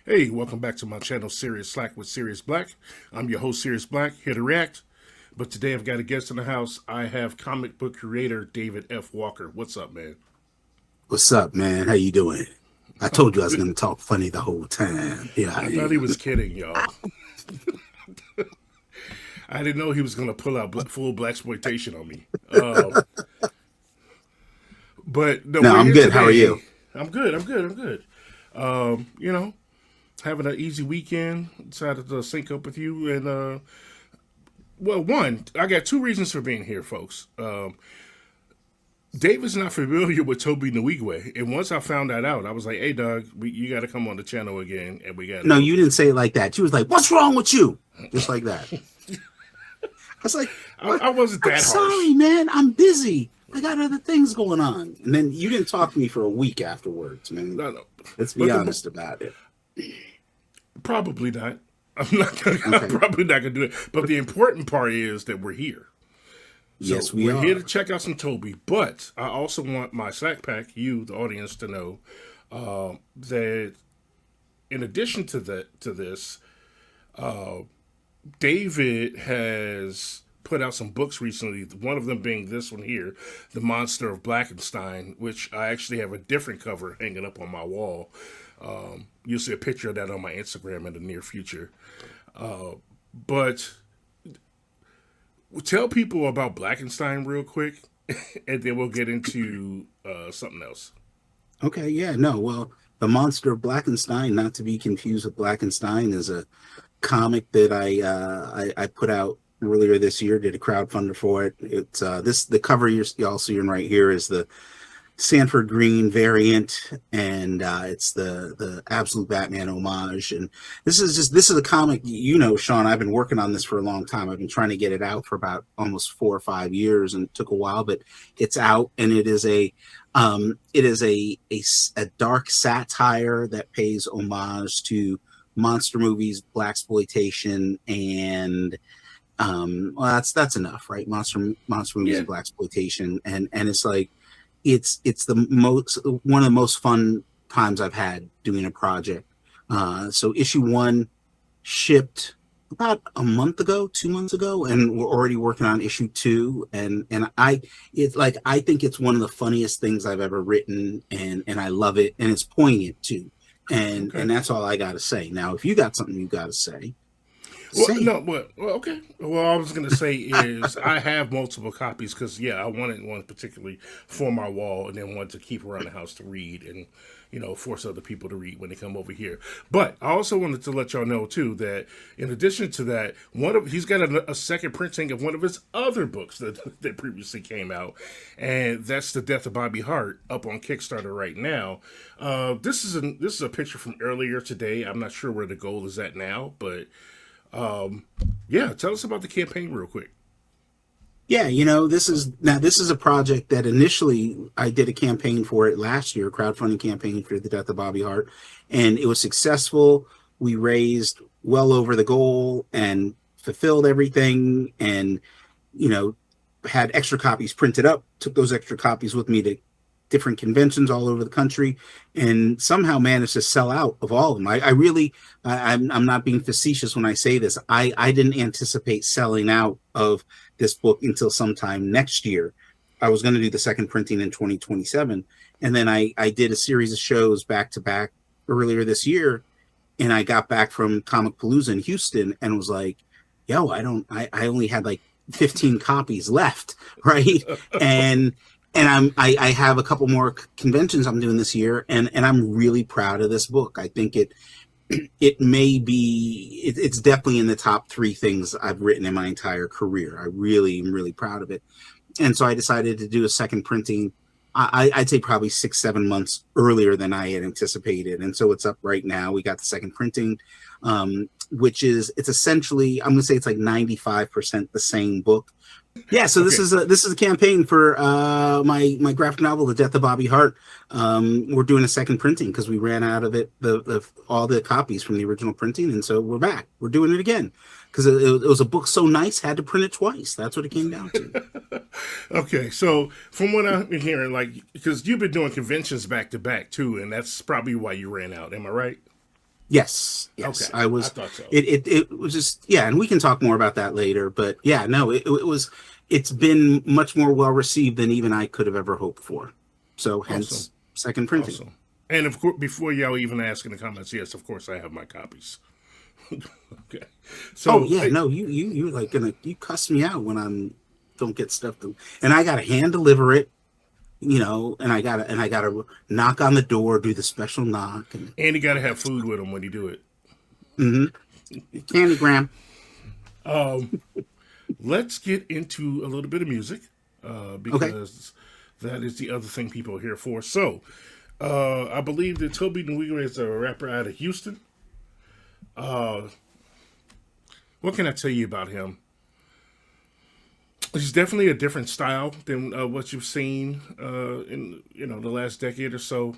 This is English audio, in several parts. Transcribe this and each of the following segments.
Hey, welcome back to my channel, Cerius Slack with Cerius Blaq. I'm your host, Cerius Blaq, here to react. But today I've got a guest in the house. I have comic book creator David F. Walker. What's up, man? What's up, man? How you doing? I I'm told you I was good. going to talk funny the whole time. Yeah, I I thought he am. was kidding, y'all. I didn't know he was going to pull out full blaxploitation on me. But no, No, we're I'm here good. How are you? today. I'm good. I'm good. I'm good. You know, having an easy weekend. Decided to sync up with you and well, one, I got two reasons for being here, folks. Dave is not familiar with TOBE NWIGWE, and once I found that out, I was like, "Hey, Doug, you got to come on the channel again, and we got to No, go you through didn't this." say it like that. She was like, "What's wrong with you?" Just like that. I was like, "What? I wasn't I'm that harsh. sorry, man. I'm busy. I got other things going on." And then you didn't talk to me for a week afterwards, man. No, no, Let's be but honest about it. probably not. I'm Okay. probably not gonna do it. But the important part is that we're here. So Yes, we we're here to are. check out some Toby, but I also want my Slack pack, you, the audience, to know that in addition to this, David has put out some books recently. One of them being this one here, "The Monster of Blackenstein," which I actually have a different cover hanging up on my wall. You'll see a picture of that on my Instagram in the near future. But tell people about Blackenstein real quick, and then we'll get into something else. Okay. Yeah. No. Well, the Monster of Blackenstein, not to be confused with Blackenstein, is a comic that I put out earlier this year. Did a crowdfunder for it. It's the cover y'all seeing right here is the Sanford Green variant, and it's the absolute Batman homage. And this is a comic. You know, Sean, I've been working on this for a long time. I've been trying to get it out for about almost 4 or 5 years, and it took a while, but it's out, and it is a dark satire that pays homage to monster movies, blaxploitation, and well, that's enough, right? Monster movies Yeah, and blaxploitation, and it's like it's the most one of the most fun times I've had doing a project. So issue one shipped about a month ago, 2 months ago, and we're already working on issue two. And it's like I think it's one of the funniest things I've ever written, and I love it, and it's poignant too. okay. And that's all I got to say. Now, if you got something you got to say, Well, say no, well, okay. Well, all I was gonna say is I have multiple copies because yeah, I wanted one particularly for my wall, and then one to keep around the house to read, and force other people to read when they come over here. But I also wanted to let y'all know too that in addition to that, he's got a second printing of one of his other books that previously came out, and that's "The Death of Bobby Hart" up on Kickstarter right now. This is a picture from earlier today. I'm not sure where the goal is at now, but yeah, tell us about the campaign real quick. Yeah, this is a project that initially I did a campaign for it last year, a crowdfunding campaign for the death of Bobby Hart, and it was successful. We raised well over the goal and fulfilled everything, and you know, had extra copies printed up. Took those extra copies with me to different conventions all over the country, and somehow managed to sell out of all of them. I really, I'm not being facetious when I say this. I didn't anticipate selling out of this book until sometime next year. I was going to do the second printing in 2027, and then I did a series of shows back to back earlier this year, and I got back from Comic Palooza in Houston and was like, yo, I only had like 15 copies left, right? And I have a couple more conventions I'm doing this year, and I'm really proud of this book. I think it may be it's definitely in the top three things I've written in my entire career. I really am really proud of it, and so I decided to do a second printing. I'd say probably 6-7 months earlier than I had anticipated, and so it's up right now. We got the second printing, which is it's essentially I'm going to say it's like 95% the same book. Yeah, so Okay, this is a campaign for my graphic novel, The Death of Bobby Hart. We're doing a second printing because we ran out of the all the copies from the original printing, and so we're back. We're doing it again because it was a book so nice, had to print it twice. That's what it came down to. okay. So from what I'm hearing, like because you've been doing conventions back to back too, and that's probably why you ran out. Am I right? Yes. Okay, I was. I thought so. It was just, yeah, and we can talk more about that later. But yeah, no, it was. It's been much more well received than even I could have ever hoped for. So Awesome, hence second printing. awesome. And of course, before y'all even ask in the comments, yes, of course, I have my copies. Okay, so Oh yeah, no, you like gonna you cuss me out when I'm don't get stuff to, and I gotta hand deliver it, you know, and I gotta knock on the door, do the special knock, and and you got to have food with them when you do it. candygram. Let's get into a little bit of music because that is the other thing people are here for. So, I believe that TOBE NWIGWE is a rapper out of Houston. What can I tell you about him? He's definitely a different style than what you've seen in the last decade or so.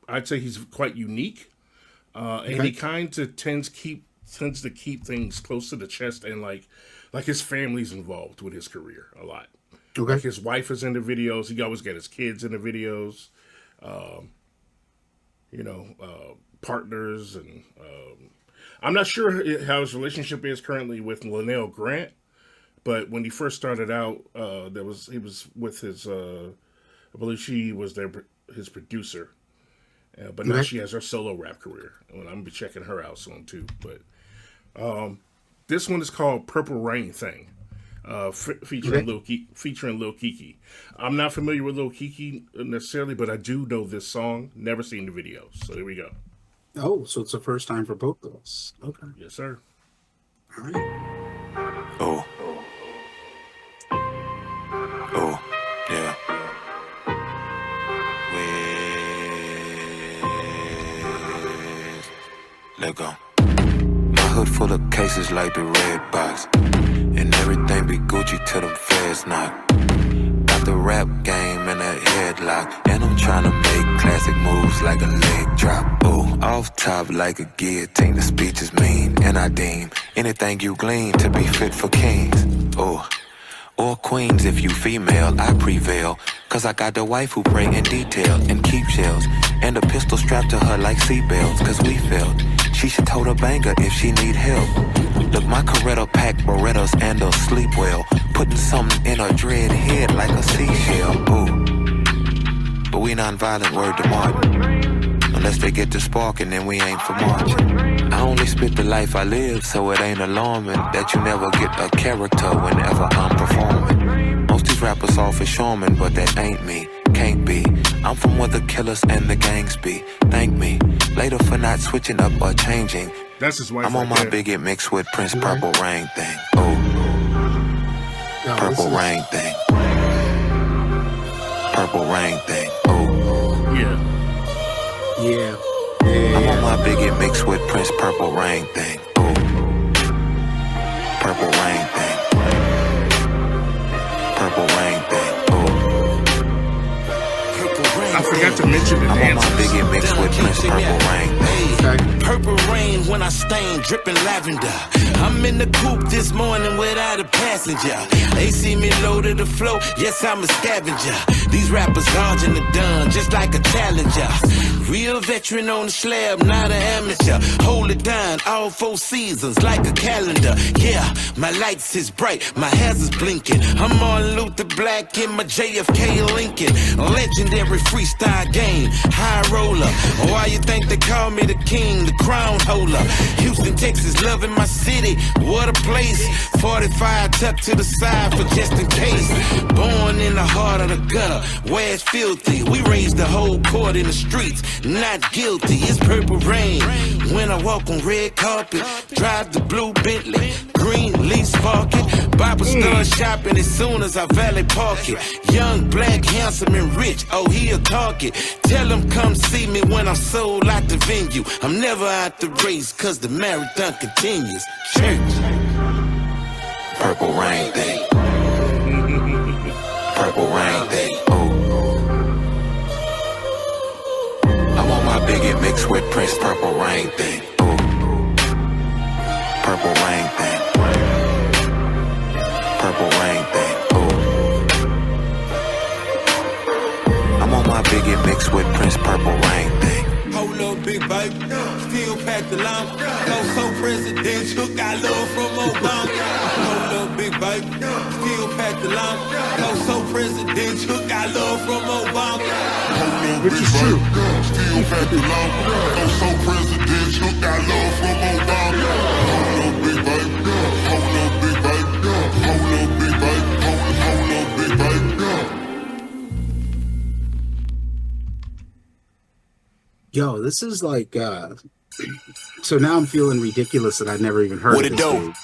I'd say he's quite unique, and he kind of tends to keep things close to the chest, and like his family's involved with his career a lot. Okay. Like his wife is in the videos. He always got his kids in the videos. Partners, and I'm not sure how his relationship is currently with Linnell Grant. But when he first started out, he was with his, I believe she was his producer. But now she has her solo rap career, and I'm gonna be checking her out soon too. But this one is called "Purple Rain Thing," featuring Lil Keke. I'm not familiar with Lil Keke necessarily, but I do know this song. Never seen the videos, so there we go. Oh, so it's the first time for both of us. Okay. Yes, sir. All right. Oh. Oh, yeah. Let go. My hood full of cases like the red box, and everything be Gucci till them feds knock. Got the rap game in a headlock, and I'm tryna make classic moves like a leg drop. Oh, off top like a guillotine, the speech is mean, and I deem anything you glean to be fit for kings. Oh, or queens if you female, I prevail. Cause I got the wife who bring in detail and keep shells, and a pistol strapped to her like seatbelts. Cause we failed. She should tote a banger if she need help. Look, my Coretta pack Berettas and they'll sleep well, putting something in her dread head like a seashell. Ooh, but we non-violent, word to Martin. Unless they get to sparking, then we ain't for marching. I only spit the life I live, so it ain't alarming that you never get a character whenever I'm performing. Most these rappers all for showman, but that ain't me, can't be. I'm from where the killers and the gangs be. Thank me later for not switching up or changing. That's his wife. I'm on my bigot mixed with Prince Purple Rain thing. Oh, Purple Rain thing. Purple Rain thing. Oh, yeah. I'm on my bigot mixed with Prince Purple Rain thing. Oh, Purple Rain thing. Purple Rain thing. Oh, I forgot to mention the I'm on my dancers. bigot mixed with Prince Purple Rain thing. Purple rain when I stain, dripping lavender. I'm in the coupe this morning without a passenger. They see me low to the flow, yes, I'm a scavenger. These rappers dodging the dun, just like a challenger. Real veteran on the slab, not an amateur. Hold it down, all 4 seasons, like a calendar. Yeah, my lights is bright, my hair's is blinking. I'm on Luther Black in my JFK Lincoln. Legendary freestyle game, high roller. Why you think they call me the king, the crown holder? Houston, Texas, loving my city, what a place. 45 tucked to the side for just in case. Born in the heart of the gutter, where it's filthy. We raised the whole court in the streets, not guilty. It's purple rain when I walk on red carpet. Drive the blue Bentley, green leaf sparking. Bible start shopping as soon as I valet park it. Young, black, handsome, and rich, oh, he a target. Tell him come see me when I'm sold out the venue. I'm never out the race, cause the marathon continues. Church. Purple Rain thing. Purple Rain thing. Oh, I'm on my bigot mixed with Prince Purple Rain thing. Oh, Purple Rain thing. Purple Rain thing. Oh, I'm on my bigot mixed with Prince Purple Rain thing. Hold up, big baby. Still pack the llama. Flow so presidential. Got love from Obama. Hold up, big baby. Still pack the llama. Flow so presidential. Got love from Obama. Hold up, Which is true. Still pack the llama. Flow so presidential. Got love from Obama. Hold up, big baby. Hold up, big baby. Hold up, big baby. Hold up, big baby. Yo, this is like so now I'm feeling ridiculous that I never even heard What of it this do? dude,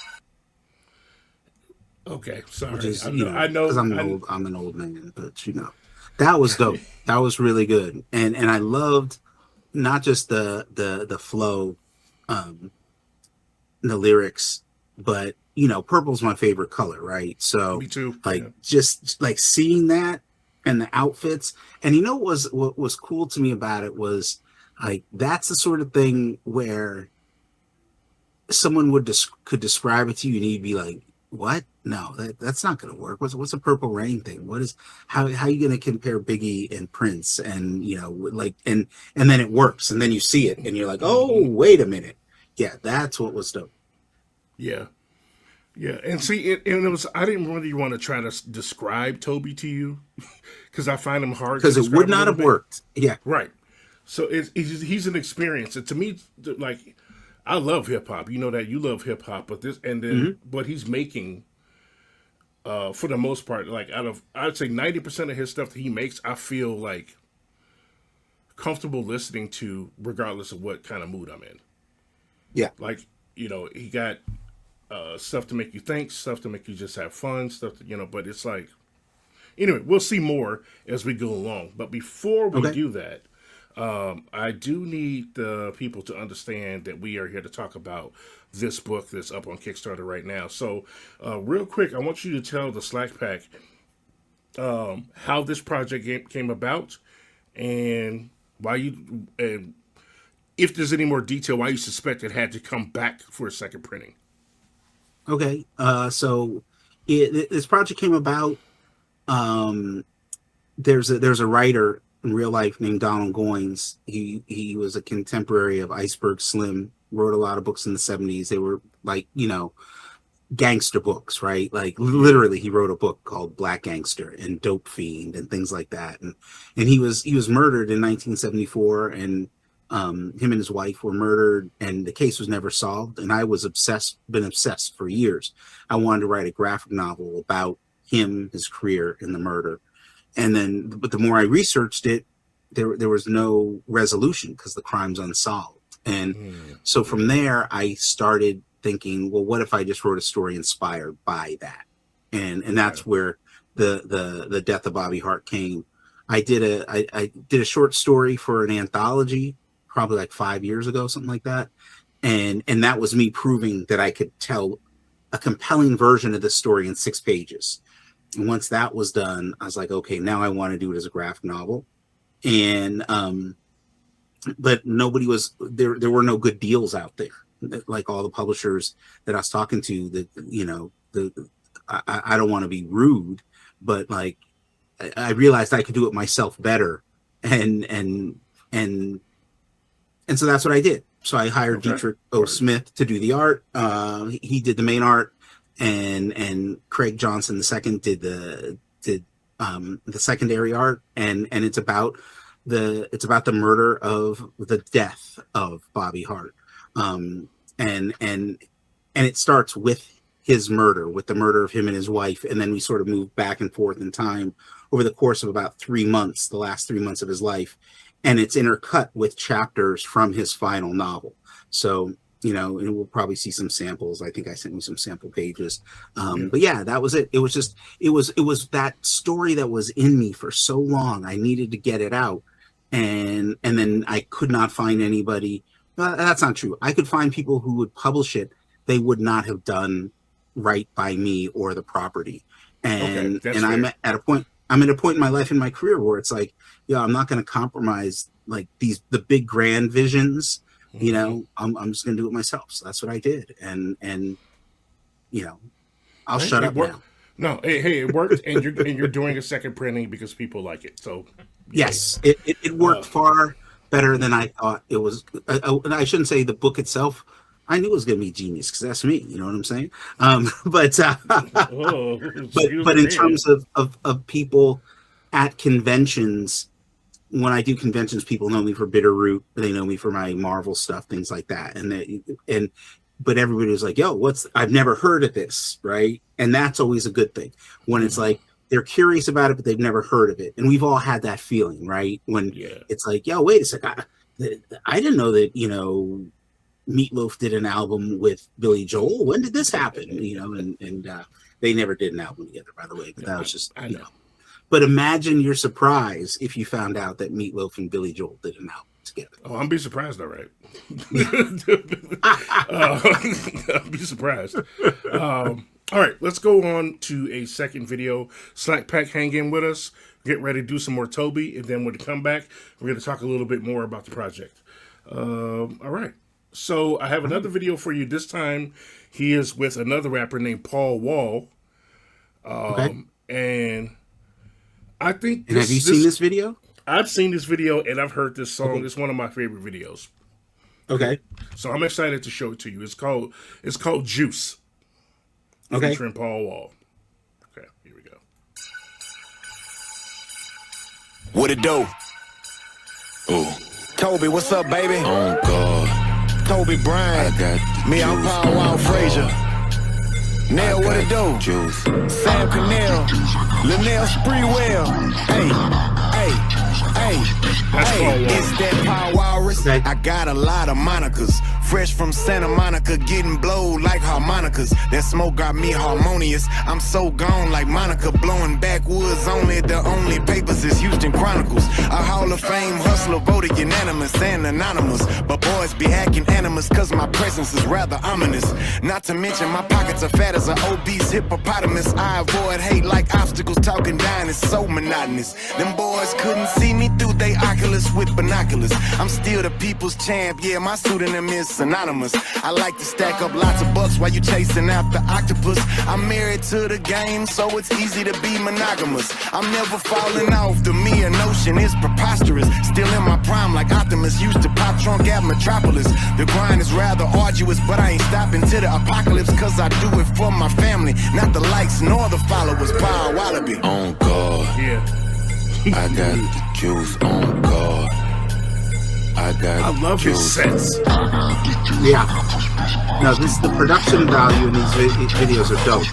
Okay, sorry. which is, I you know. know, I know. 'cause I'm an old man, but you know, that was dope. That was really good, and I loved not just the flow, the lyrics, but you know, purple's my favorite color, right? So Me too. like Yeah. just like seeing that and the outfits, and you know what was cool to me about it was like that's the sort of thing where someone could describe it to you and you'd be like, what? No, that's not going to work. What's a Purple Rain thing? What is how you going to compare Biggie and Prince? And you know, like and then it works, and then you see it, and you're like, oh, wait a minute, yeah, that's what was dope. Yeah. Yeah. And see, it was, I didn't really want to try to describe Toby to you because I find him hard to Because it describe would a not little have bit. worked. Yeah, Right. So he's an experience. And to me, like, I love hip hop. You know that you love hip hop, but what he's making, for the most part, like I'd say 90% of his stuff that he makes, I feel like comfortable listening to regardless of what kind of mood I'm in. yeah. Like, you know, he got stuff to make you think, stuff to make you just have fun, but it's like, anyway, we'll see more as we go along. But before we do that, I do need the people to understand that we are here to talk about this book that's up on Kickstarter right now. So, real quick, I want you to tell the Slack Pack how this project came about and and if there's any more detail, why you suspect it had to come back for a second printing. Okay, so this project came about. There's a writer in real life named Donald Goines. He was a contemporary of Iceberg Slim. Wrote a lot of books in the 70s. They were like, you know, gangster books, right? Like literally, he wrote a book called Black Gangster and Dope Fiend and things like that. And he was murdered in 1974, and him and his wife were murdered, and the case was never solved. And I was been obsessed for years. I wanted to write a graphic novel about him, his career, and the murder. And then, but the more I researched it, there was no resolution because the crime's unsolved. And so from there, I started thinking, well, what if I just wrote a story inspired by that? And that's where the death of Bobby Hart came. I did a short story for an anthology probably like 5 years ago, something like that. And that was me proving that I could tell a compelling version of the story in 6 pages. And once that was done, I was like, okay, now I want to do it as a graphic novel. And but nobody was there. There were no good deals out there. Like all the publishers that I was talking to, that, you know, I don't want to be rude, but like I realized I could do it myself better, and so that's what I did. So I hired Dietrich O. Smith to do the art. He did the main art, and Craig Johnson II did the secondary art, and it's about the murder of the death of Bobby Hart. And it starts with his murder, with the murder of him and his wife, and then we sort of move back and forth in time over the course of about 3 months, the last 3 months of his life, and it's intercut with chapters from his final novel. So, you know, and we'll probably see some samples. I think I sent you some sample pages. But yeah, that was it. It was just, it was that story that was in me for so long. I needed to get it out. And then I could not find anybody. That's not true. I could find people who would publish it. They would not have done right by me or the property. And I'm at a point in my life, in my career, where it's like, yeah, I'm not going to compromise like the big grand visions. You know, I'm just going to do it myself. So that's what I did. And you know, I'll shut up now. No, hey, it worked, and you're doing a second printing because people like it. So yes, it worked far better than I thought it was. I shouldn't say the book itself. I knew it was going to be genius because that's me. You know what I'm saying? But in terms of people at conventions, when I do conventions, people know me for Bitterroot. They know me for my Marvel stuff, things like that. But everybody was like, "Yo, I've never heard of this," right? And that's always a good thing when it's like they're curious about it, but they've never heard of it. And we've all had that feeling, right? When it's like, "Yo, wait a second, I didn't know that." Meatloaf did an album with Billy Joel. When did this happen? And they never did an album together, by the way. But that was just, I know. But imagine your surprise if you found out that Meatloaf and Billy Joel did an album together. Oh, I'm be surprised, all right. I'll be surprised. All right, let's go on to a second video. Slack Pack, hang in with us. Get ready to do some more Toby, and then when we come back, we're going to talk a little bit more about the project. All right. So I have another video for you. This time, he is with another rapper named Paul Wall. And I think... have you seen this video? I've seen this video, and I've heard this song. It's one of my favorite videos. Okay. So I'm excited to show it to you. It's called Juice. Okay. Featuring Paul Wall. Okay, here we go. What it do? Oh. Toby, what's up, baby? Oh God. Toby Bryant. Me, I'm Paul Wall Frazier. Nail, what it do? Juice. Sam Cannell. Linnell Spreewell. Hey. It's that Paul Walrus. I got a lot of monikers. Fresh from Santa Monica, getting blowed like harmonicas. That smoke got me harmonious. I'm so gone like Monica, blowing backwoods only. The only papers is Houston Chronicles. A Hall of Fame hustler, voted unanimous and anonymous. But boys be acting animus, cause my presence is rather ominous. Not to mention my pockets are fat as an obese hippopotamus. I avoid hate like obstacles, talking down is so monotonous. Them boys couldn't see me through they Oculus with binoculars. I'm still the people's champ, yeah, my pseudonym is synonymous. I like to stack up lots of bucks while you chasing after octopus. I'm married to the game, so it's easy to be monogamous. I'm never falling off, the me a notion is preposterous. Still in my prime like Optimus, used to pop trunk at Metropolis. The grind is rather arduous, but I ain't stopping to the apocalypse, cause I do it for my family, not the likes nor the followers. Power Wallaby. On God. Yeah. I got the juice on God. I love his sets. Yeah. No, the production value in these videos are dope.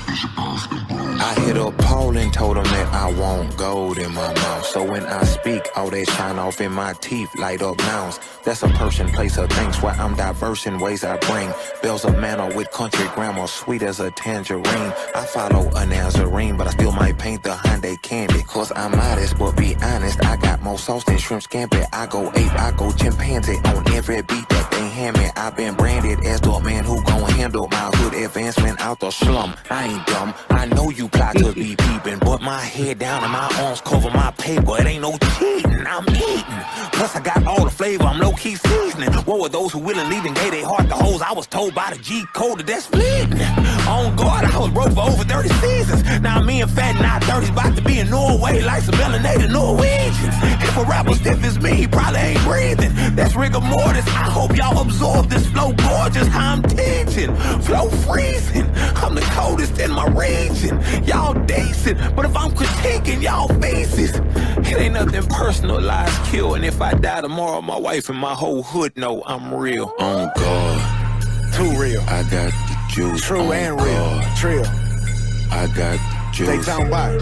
I hit up Paul and told him that I want gold in my mouth. So when I speak, all that shine off in my teeth light up nouns. That's a person, place, or things where I'm diverse in ways I bring. Bells of manner with country grammar, sweet as a tangerine. I follow a Nazarene, but I still might paint the Hyundai candy. Cause I'm modest, but be honest, I got more sauce than shrimp scampi. I go ape, I go chimpanzee on every beat that they hand me. I've been branded as the man who gon' handle my hood advancement out the slum. I ain't dumb, I know you plot to be peeping, but my head down and my arms cover my paper. It ain't no cheating, I'm eating. Plus I got all the flavor, I'm low-key seasoning. What were those who willingly and gave their heart to hoes? I was told by the G code that that's fleeting. On guard, I was broke for over 30 seasons. Now me and Fat and I 30's about to be in Norway like some melanated Norwegians. If a rapper stiff as me, he probably ain't breathing. That's rigor mortis. I hope y'all absorb this flow gorgeous. How I'm teaching, flow freezing. I'm the coldest in my region. Y'all decent, but if I'm critiquing y'all faces, it ain't nothing personal, lies kill. And if I die tomorrow, my wife and my whole hood know I'm real. On God. Too real. I got the juice. True and real. Trill. I got the juice. They talking about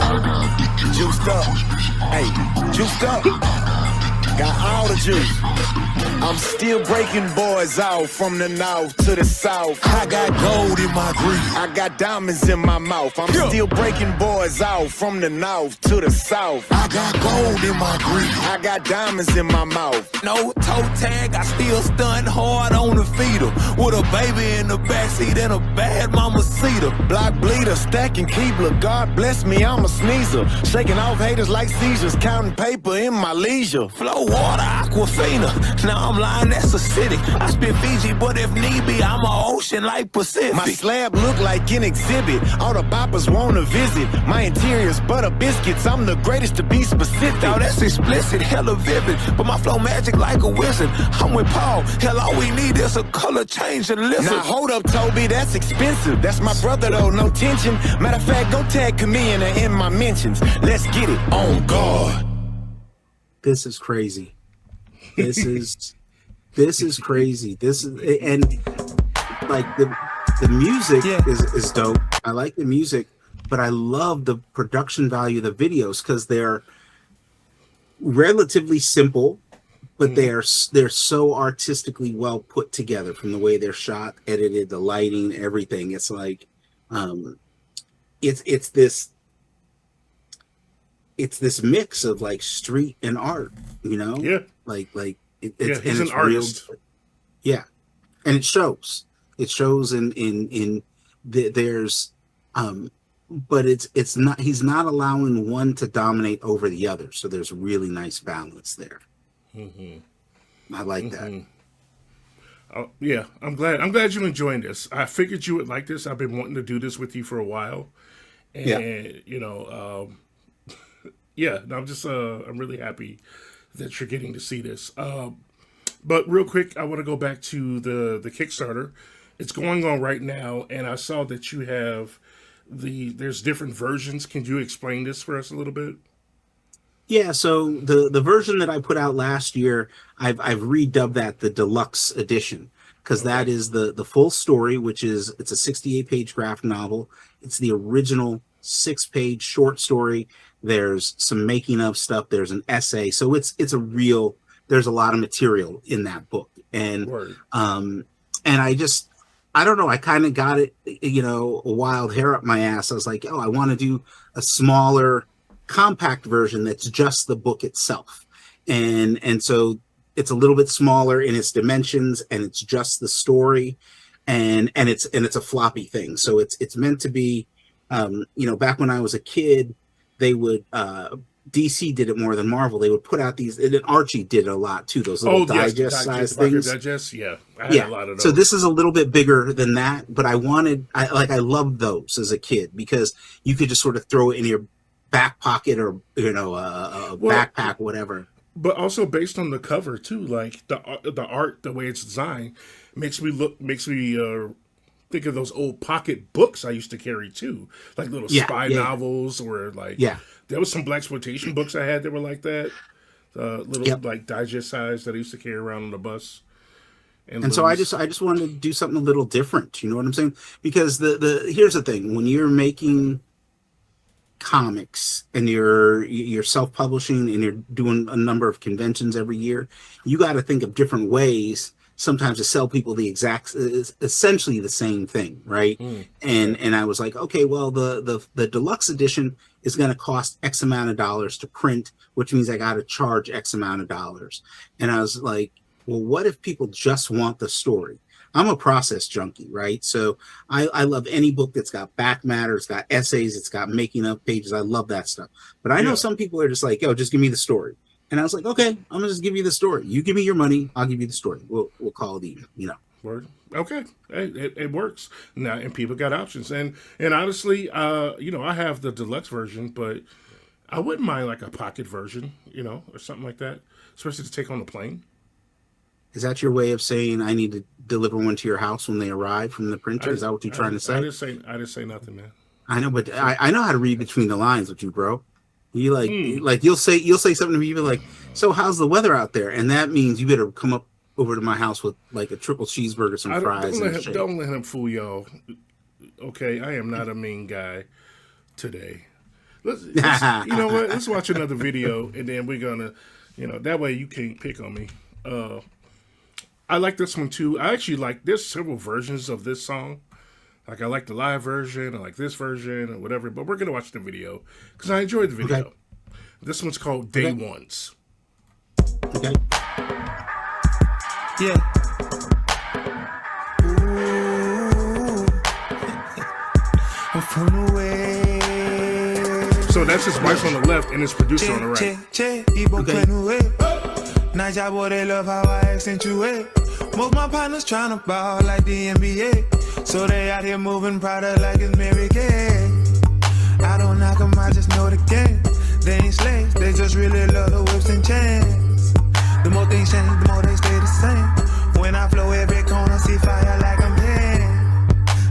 juiced up. Hey, juiced up. Got all the juice. I'm still breaking boys out from the north to the south. I got gold in my grease. I got diamonds in my mouth. I'm still breaking boys out from the north to the south. I got gold in my grease. I got diamonds in my mouth. No toe tag, I still stunt hard on the feeder. With a baby in the backseat and a bad mama cedar. leader. Block bleeder, stacking Keebler. God bless me, I'm a sneezer. Shaking off haters like seizures. Counting paper in my leisure. Flow water, Aquafina. Now I'm lying, that's acidic. I spit Fiji, but if need be, I'm an ocean like Pacific. My slab look like an exhibit. All the boppers wanna visit. My interior's butter biscuits. I'm the greatest to be specific. Now that's explicit, hella vivid. But my flow magic like a wizard. I'm with Paul. Hell, all we need is a color change and listen. Now hold up, Toby, that's expensive. That's my brother though, no tension. Matter of fact, go tag Chameleon in my mentions. Let's get it on guard. This is crazy. This is crazy. This is, and like the music is dope. I like the music, but I love the production value of the videos because they're relatively simple, but they're so artistically well put together from the way they're shot, edited, the lighting, everything. It's like it's this mix of like street and art, you know? Yeah. He's an artist. Yeah. And it shows. It shows in there's but it's not, he's not allowing one to dominate over the other. So there's really nice balance there. I like that. Yeah, I'm glad you're enjoying this. I figured you would like this. I've been wanting to do this with you for a while. And you know, I'm just I'm really happy that you're getting to see this. But real quick, I want to go back to the Kickstarter. It's going on right now, and I saw that you have there's different versions. Can you explain this for us a little bit? Yeah, so the version that I put out last year, I've redubbed that the deluxe edition, because that is the full story, which is it's a 68-page graphic novel. It's the original 6-page short story. There's some making of stuff. There's an essay. So it's a real. There's a lot of material in that book, and I don't know. I kind of got it, you know, a wild hair up my ass. I was like, oh, I want to do a smaller, compact version that's just the book itself, and so it's a little bit smaller in its dimensions, and it's just the story, and it's a floppy thing. So it's meant to be, you know, back when I was a kid, they would DC did it more than Marvel. They would put out these, and Archie did it a lot too. Those little digest size things. I had a lot of those. So this is a little bit bigger than that, but I loved those as a kid because you could just sort of throw it in your back pocket or, you know, a backpack, whatever. But also based on the cover too, like the art, the way it's designed, makes me think of those old pocket books I used to carry too, like little spy novels, or like there was some blaxploitation books I had that were like that, little like digest size that I used to carry around on the bus. And so I just wanted to do something a little different. You know what I'm saying? Because here's the thing: when you're making comics and you're self-publishing and you're doing a number of conventions every year, you got to think of different ways sometimes to sell people essentially the same thing, right? And I was like, okay, well, the deluxe edition is going to cost X amount of dollars to print, which means I got to charge X amount of dollars. And I was like, well, what if people just want the story? I'm a process junkie, right? So I love any book that's got back matter, it's got essays, it's got making of pages. I love that stuff. But I know some people are just like, yo, just give me the story. And I was like, okay, I'm gonna just give you the story. You give me your money, I'll give you the story. We'll call it even, you know. Word. Okay, it works now, and people got options. And honestly, you know, I have the deluxe version, but I wouldn't mind like a pocket version, you know, or something like that, especially to take on the plane. Is that your way of saying I need to deliver one to your house when they arrive from the printer? Is that what you're trying to say? I didn't say nothing, man. I know, but I know how to read between the lines with you, bro. You like you'll say something to me, you'll be like, so how's the weather out there? And that means you better come up over to my house with like a triple cheeseburger, some fries. Don't let him fool y'all. Okay, I am not a mean guy today. Let's you know what? Let's watch another video, and then we're gonna, you know, that way you can't pick on me. I like this one too. I actually like, there's several versions of this song. Like I like the live version, I like this version, or whatever. But we're gonna watch the video because I enjoyed the video. Okay. This one's called Day Ones. Okay. Yeah. Ooh. from the way. So that's his wife on the left and his producer on the right. Nice job, boy, they love how I accentuate. Most my partners tryna ball like the NBA. So they out here moving product like it's Mary Kay. I don't knock them, I just know the game. They ain't slaves, they just really love the whips and chains. The more things change, the more they stay the same. When I flow every corner, see fire like I'm dead.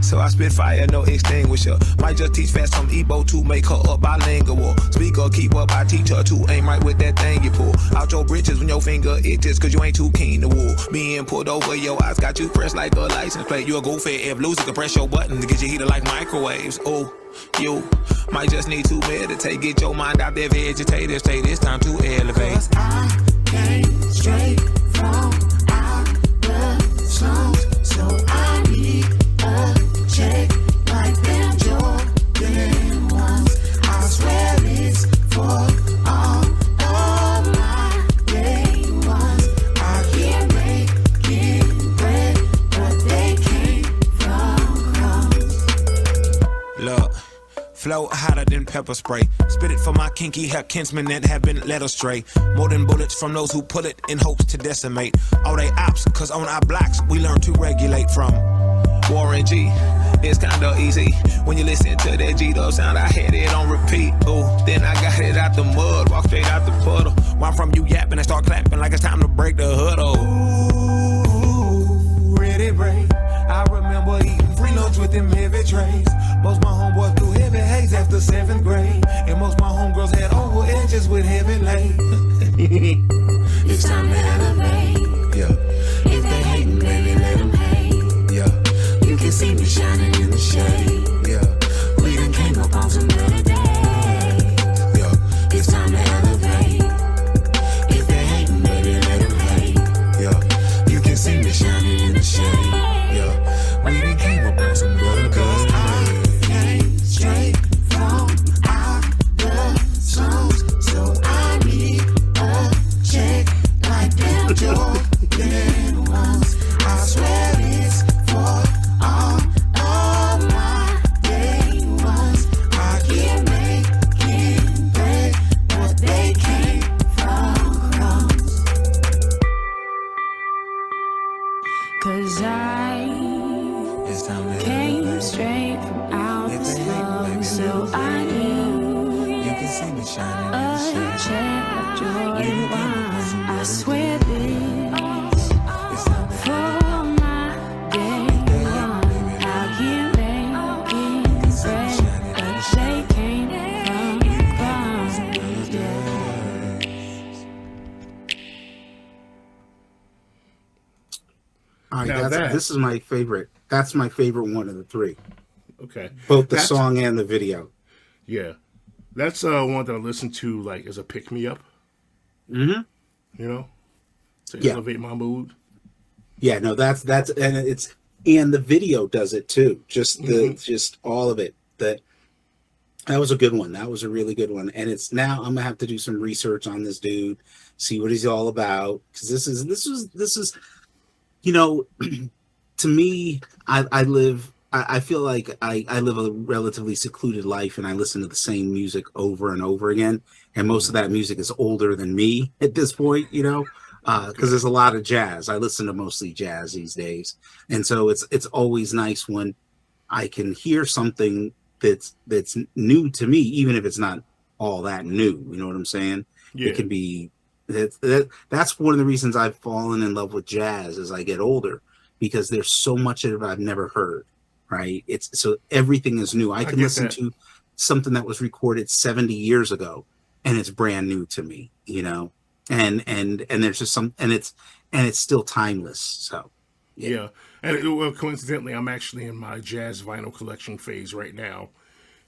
So I spit fire, no extinguisher. Might just teach fast some Igbo to make her up bilingual. Speaker, keep up, I teach her to aim right with that thing you pull. Out your britches when your finger itches, cause you ain't too keen to wool. Being pulled over, your eyes got you pressed like a license plate. You a goofy if loose, you can press your button to get your heater like microwaves. Oh, you might just need to meditate, get your mind out there vegetative state. It's time to elevate. Cause I came straight from out the slums, so I need a check like them Jordan ones. I swear it's for all of my day ones. Out here making bread, but they came from crumbs. Look, flow hotter than pepper spray. Spit it for my kinky hair kinsmen that have been led astray. More than bullets from those who pull it in hopes to decimate all they ops, cause on our blocks we learn to regulate from Warren G. It's kinda easy when you listen to that G-Dub sound. I had it on repeat. Ooh, then I got it out the mud, walk straight out the puddle. While I'm from you yapping and start clapping like it's time to break the huddle. Ooh, ready break. I remember eating free lunch with them heavy trays. Most my homeboys threw heavy haze after 7th grade. And most my homegirls had oval edges with heavy lace. It's time to elevate. Yeah. If they hating, baby, let them hate. Yeah. You can see me shining in the shade. Yeah. We done came up on some better days. Yeah. It's time to elevate. If they hating, baby, let them hate. Yeah. You can see me shining in the shade. Yeah. We done came up on some better days. Came straight from out the slums, so I need a check like them Jordan ones. I swear it's for all of my day ones. I can't making bread, but they came from crumbs. Cause It's time to came elevate. straight from out If the they hate, baby, slums, so let them I hate. knew You can see me shining in a the shade. check of Jordan You can wine. listen I to swear the this It's time to for my day one. Out here making bread, but they came from crumbs. All Now right, that- this is my favorite. That's my favorite one of the three. Okay. Both the That's- song and the video. Yeah. That's one that I listen to like as a pick me up. Mm-hmm. You know? To Yeah. elevate my mood. Yeah, no, that's and the video does it too. Just all of it. That was a good one. That was a really good one. And it's now I'm gonna have to do some research on this dude, see what he's all about. Because this is, you know, to me, I feel like I live a relatively secluded life and I listen to the same music over and over again. And most of that music is older than me at this point, you know, because there's a lot of jazz. I listen to mostly jazz these days. And so it's always nice when I can hear something that's new to me, even if it's not all that new. You know what I'm saying? Yeah. It can be that's one of the reasons I've fallen in love with jazz as I get older, because there's so much of it I've never heard. Right? It's so everything is new. I can get listen that. to something that was recorded 70 years ago and it's brand new to me, you know. And there's just some and it's still timeless. So Yeah. And well, coincidentally, I'm actually in my jazz vinyl collection phase right now.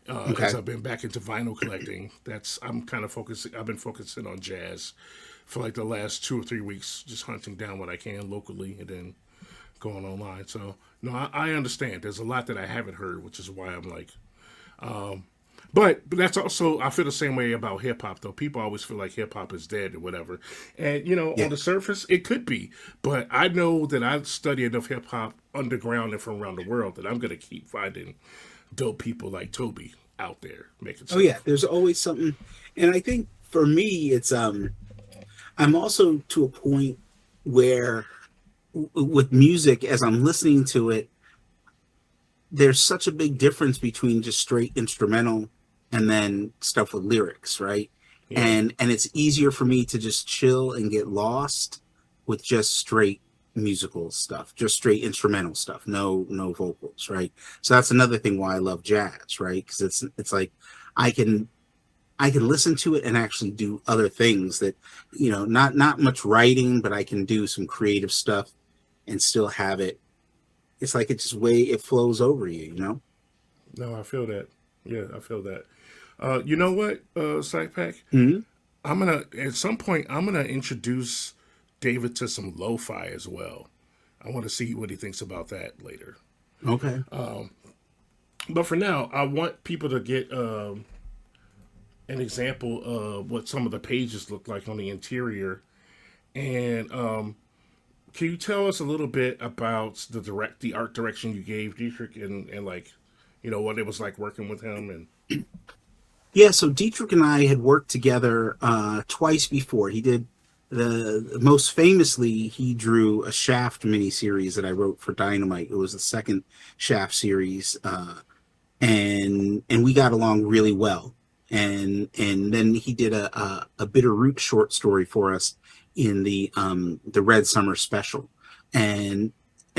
As I've been back into vinyl collecting. I'm kind of focusing. I've been focusing on jazz for like the last 2 or 3 weeks, just hunting down what I can locally and then going online. So no, I understand. There's a lot that I haven't heard, which is why I'm like, but that's also, I feel the same way about hip hop though. People always feel like hip hop is dead or whatever. And you know, on the surface, it could be, but I know that I study enough hip hop underground and from around the world that I'm going to keep finding dope people like Toby out there making Oh stuff. yeah, there's always something, and I think for me, it's I'm also to a point where with music, as I'm listening to it, there's such a big difference between just straight instrumental and then stuff with lyrics, right? Yeah. And it's easier for me to just chill and get lost with just straight musical stuff, just straight instrumental stuff, no vocals, right? So that's another thing why I love jazz, right? Because it's like I can listen to it and actually do other things that, not much writing, but I can do some creative stuff and still have it. It's like it's just it flows over you. No, I feel that. Yeah, I feel that. You know what, Psych Pack? Mm-hmm. At some point, I'm gonna introduce David to some lo-fi as well. I want to see what he thinks about that later. Okay. But for now, I want people to get an example of what some of the pages look like on the interior. And can you tell us a little bit about the art direction you gave Dietrich and like, what it was like working with him? And Yeah, so Dietrich and I had worked together twice before. He did most famously, he drew a Shaft miniseries that I wrote for Dynamite. It was the second Shaft series, and we got along really well. And then he did a Bitterroot short story for us in the Red Summer special, and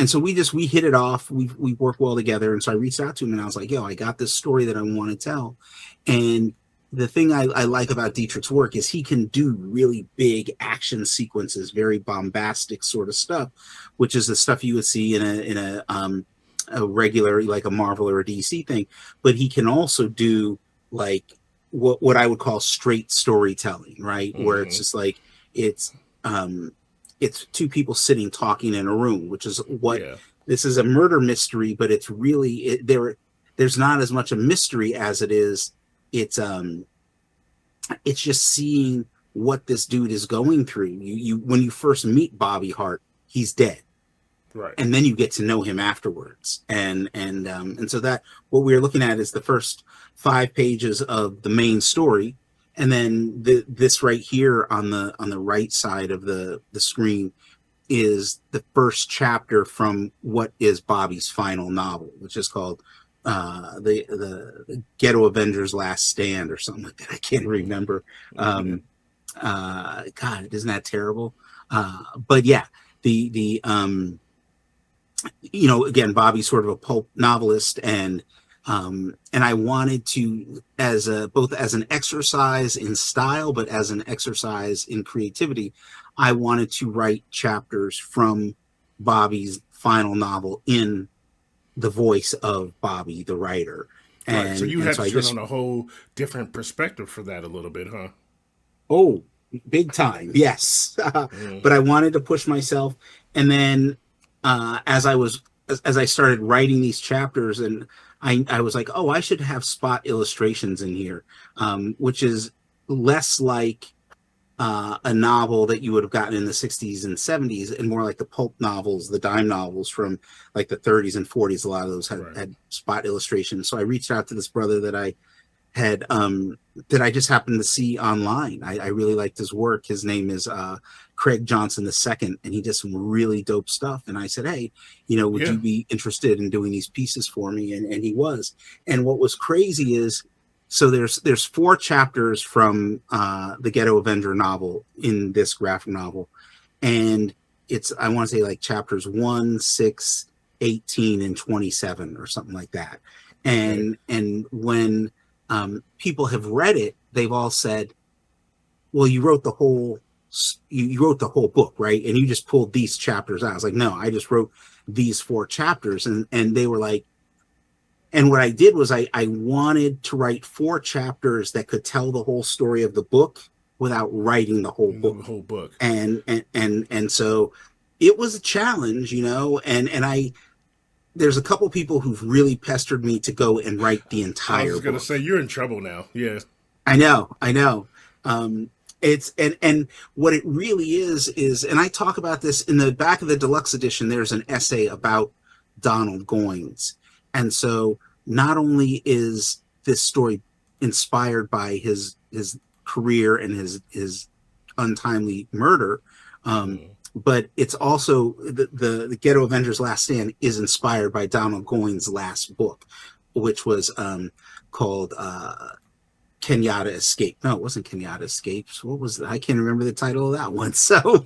so we hit it off. We worked well together, and so I reached out to him and I was like, "Yo, I got this story that I want to tell." And the thing I like about Dietrich's work is he can do really big action sequences, very bombastic sort of stuff, which is the stuff you would see in a regular, like a Marvel or a DC thing. But he can also do like what I would call straight storytelling, right? Mm-hmm. Where it's just like it's two people sitting talking in a room, which is what this is, a murder mystery, but it's really there's not as much a mystery as it is. It's just seeing what this dude is going through. You when you first meet Bobby Hart, he's dead, right, and then you get to know him afterwards. And so that what we're looking at is the first 5 pages of the main story, and then this right here on the right side of the screen is the first chapter from what is Bobby's final novel, which is called the Ghetto Avengers Last Stand or something like that. I can't remember. God, isn't that terrible? But yeah, the again, Bobby's sort of a pulp novelist, and I wanted to, both as an exercise in style, but as an exercise in creativity, I wanted to write chapters from Bobby's final novel in the voice of Bobby, the writer. And right. So you had to turn on a whole different perspective for that a little bit, huh? Oh, big time. Yes. But I wanted to push myself. And then as I started writing these chapters, and I was like, oh, I should have spot illustrations in here, which is less like a novel that you would have gotten in the 60s and 70s, and more like the pulp novels, the dime novels from like the 30s and 40s. A lot of those had spot illustrations. So I reached out to this brother that I had that I just happened to see online. I really liked his work. His name is Craig Johnson II, and he did some really dope stuff. And I said, hey, would you be interested in doing these pieces for me? And he was. And what was crazy is, so there's 4 chapters from the Ghetto Avenger novel in this graphic novel, and it's, I want to say, like chapters 1, 6, 18, and 27 or something like that. And when people have read it, they've all said, well, you wrote the whole book, right? And you just pulled these chapters out. I was like, no, I just wrote these 4 chapters. And they were like, and what I did was I wanted to write 4 chapters that could tell the whole story of the book without writing the whole book. The whole book. And so it was a challenge, and there's a couple people who've really pestered me to go and write the entire book. I was going to say, you're in trouble now. Yeah. I know. It's, and what it really is, and I talk about this in the back of the deluxe edition, there's an essay about Donald Goines. And so not only is this story inspired by his career and his untimely murder, but it's also the Ghetto Avengers Last Stand is inspired by Donald Goines' last book, which was called Kenyatta Escape. No, it wasn't Kenyatta Escapes. What was that? I can't remember the title of that one. So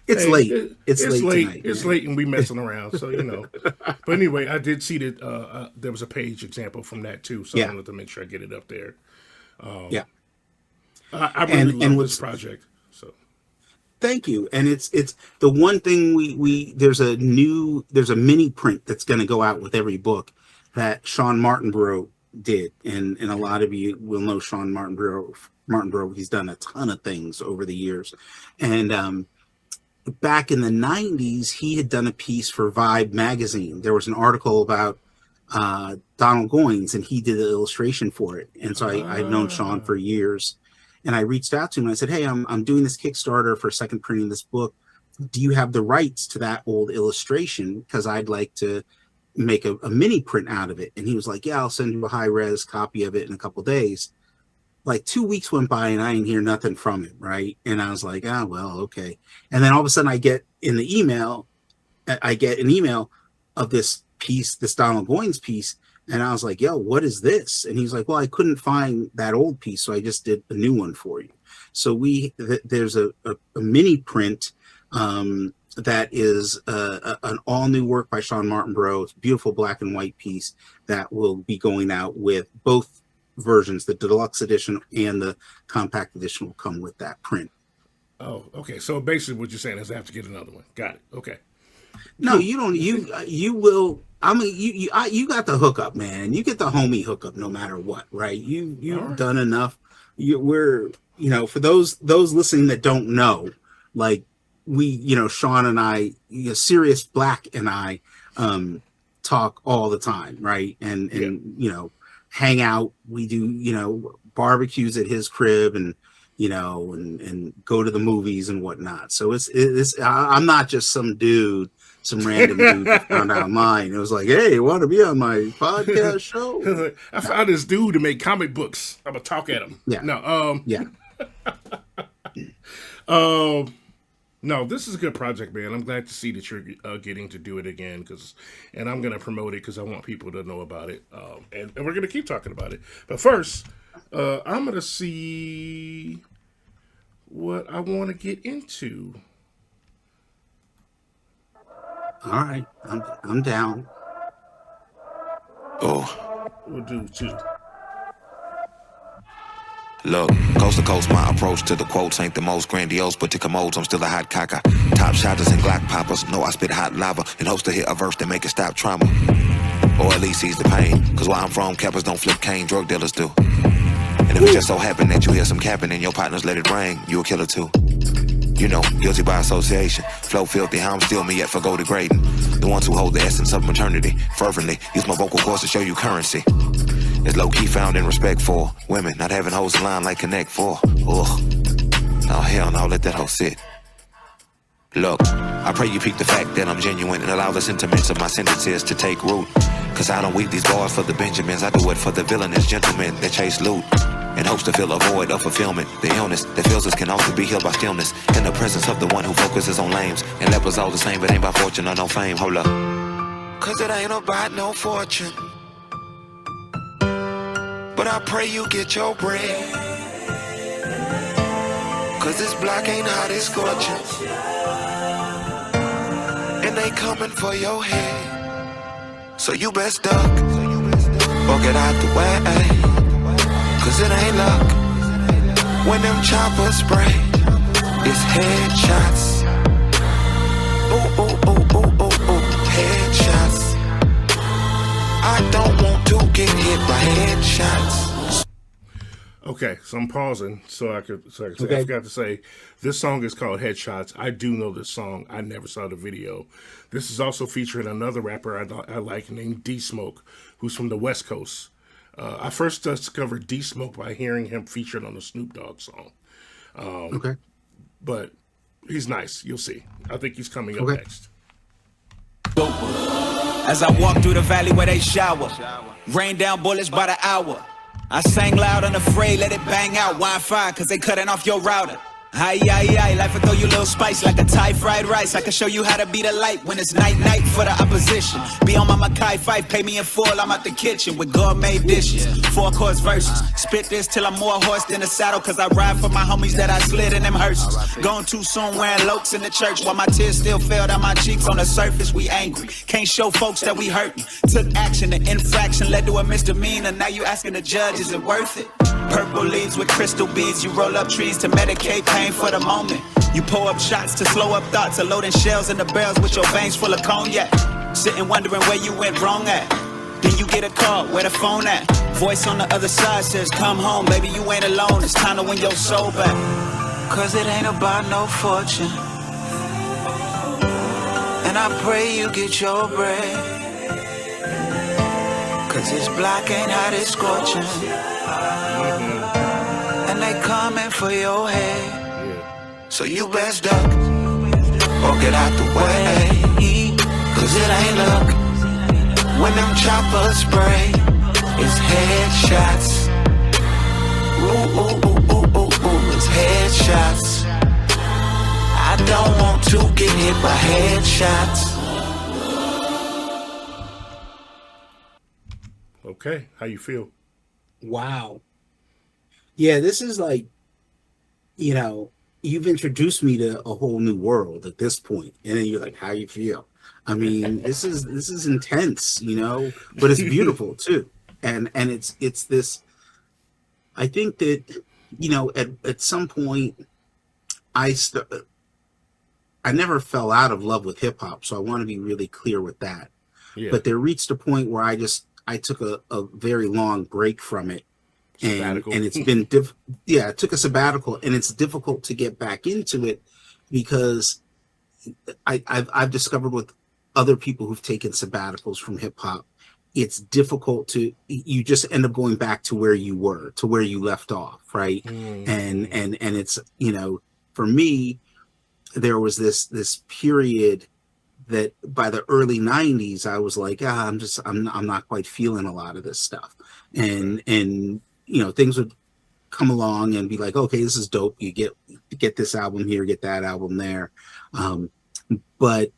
it's late. It's late tonight. It's late and we messing around. So, you know. But anyway, I did see that there was a page example from that too. So I wanted to make sure I get it up there. Yeah. I really love this project. So thank you. And it's the one thing we there's a mini print that's going to go out with every book that Sean Martinborough did, and a lot of you will know Sean Martinborough. He's done a ton of things over the years, and back in the 90s he had done a piece for Vibe magazine. There was an article about Donald Goines, and he did the illustration for it. And so I've known Sean for years, and I reached out to him and I said, hey, I'm doing this Kickstarter for second printing this book. Do you have the rights to that old illustration? Because I'd like to make a mini print out of it. And he was like, yeah, I'll send you a high res copy of it in a couple days. Like 2 weeks went by and I didn't hear nothing from him, right? And I was like, well, okay. And then all of a sudden I get an email of this piece, this Donald Goines piece, and I was like, yo, what is this? And he's like, well, I couldn't find that old piece, so I just did a new one for you. So there's a mini print that is an all new work by Sean Martinborough. It's a beautiful black and white piece that will be going out with both versions. The deluxe edition and the compact edition will come with that print. Oh, okay. So basically what you're saying is I have to get another one. Got it. Okay. No, you don't. You will. I mean, you got the hookup, man. You get the homie hookup no matter what, right? You've right. done enough. For those listening that don't know, like Sean and I, Cerius, Blaq and I, talk all the time, right? And hang out. We do barbecues at his crib and go to the movies and whatnot. So it's I'm not just some random dude that found out mine. It was like, hey, you want to be on my podcast show? I found this dude to make comic books. I'm gonna talk at him. Yeah. No. Yeah. No, this is a good project, man. I'm glad to see that you're getting to do it again, and I'm gonna promote it because I want people to know about it, and we're gonna keep talking about it. But first, I'm gonna see what I want to get into. All right, I'm down. Oh, We'll do two. look, coast to coast, my approach to the quotes ain't the most grandiose, but to commodes, I'm still a hot cocker. Top shotters and Glock poppers, know I spit hot lava in hopes to hit a verse that make it stop trauma. Or at least ease the pain, cause where I'm from, cappers don't flip cane, drug dealers do. And if it just so happen that you hear some capping and your partners let it rain, you a killer too. Guilty by association. Flow filthy, how I'm still me yet for go degrading. The ones who hold the essence of maternity fervently use my vocal cords to show you currency. It's low-key found in respect for women not having hoes in line like Connect 4. Ugh. Oh, hell no, let that hoe sit. Look, I pray you peep the fact that I'm genuine and allow the sentiments of my sentences to take root. Cause I don't weep these bars for the Benjamins, I do it for the villainous gentlemen that chase loot. In hopes to fill a void of fulfillment. The illness that fills us can also be healed by stillness. In the presence of the one who focuses on lames. And lepers all the same, it ain't by fortune or no fame. Hold up. Cause it ain't about no fortune. But I pray you get your bread. Cause this block ain't hot, it's scorching. And they coming for your head. So you best duck. Or get out the way. Cause it ain't luck. When them choppers spray, it's headshots. Ooh, ooh, ooh, ooh, ooh, ooh, headshots. I don't want to get hit by headshots. Okay, so I'm pausing so I could say, Okay. I forgot to say, this song is called Headshots. I do know this song. I never saw the video. This is also featuring another rapper I like named D-Smoke, who's from the West Coast. I first discovered D-Smoke by hearing him featured on a Snoop Dogg song. Okay. But he's nice. You'll see. I think he's coming up Okay. next. As I walk through the valley where they shower, rain down bullets by the hour. I sang loud, unafraid, let it bang out. Wi-Fi, cause they cutting off your router. Aye, aye, aye, life will throw you a little spice like a Thai fried rice. I can show you how to be the light when it's night, night for the opposition. Be on my Mackay fight, pay me in full, I'm out the kitchen with gourmet dishes. 4 chords verses, spit this till I'm more horse than a saddle. Cause I ride for my homies that I slid in them hearses. Gone too soon wearing lokes in the church while my tears still fell down my cheeks. On the surface, we angry, can't show folks that we hurting. Took action, the infraction led to a misdemeanor. Now you asking the judge, is it worth it? Purple leaves with crystal beads. You roll up trees to medicate pain for the moment. You pull up shots to slow up thoughts. Or loading shells in the barrels with your veins full of cognac. Sitting wondering where you went wrong at. Then you get a call, where the phone at? Voice on the other side says, come home, baby, you ain't alone. It's time to win your soul back. Cause it ain't about no fortune. And I pray you get your bread. Cause this Blaq ain't hot, it's scorching. And they coming for your head. So you best duck or get out the way. Cause it ain't luck when them choppers spray. It's headshots. Ooh, ooh, ooh, ooh, ooh, ooh. It's headshots. I don't want to get hit by headshots. Okay, how you feel? Wow. Yeah, this is like, you know, you've introduced me to a whole new world at this point, and then you're like, how you feel? I mean, this is intense, you know, but it's beautiful too, and it's this. I think that, you know, at some point, I never fell out of love with hip hop, so I want to be really clear with that. Yeah. But there reached a point where I took a very long break from it. And it's been, I took a sabbatical, and it's difficult to get back into it because I've discovered with other people who've taken sabbaticals from hip hop, it's difficult you just end up going back to where you were, to where you left off. Right. And it's, you know, for me, there was this period that by the early 90s, I was like, I'm not quite feeling a lot of this stuff. And, you know, things would come along and be like, okay, this is dope. You get this album here, get that album there. But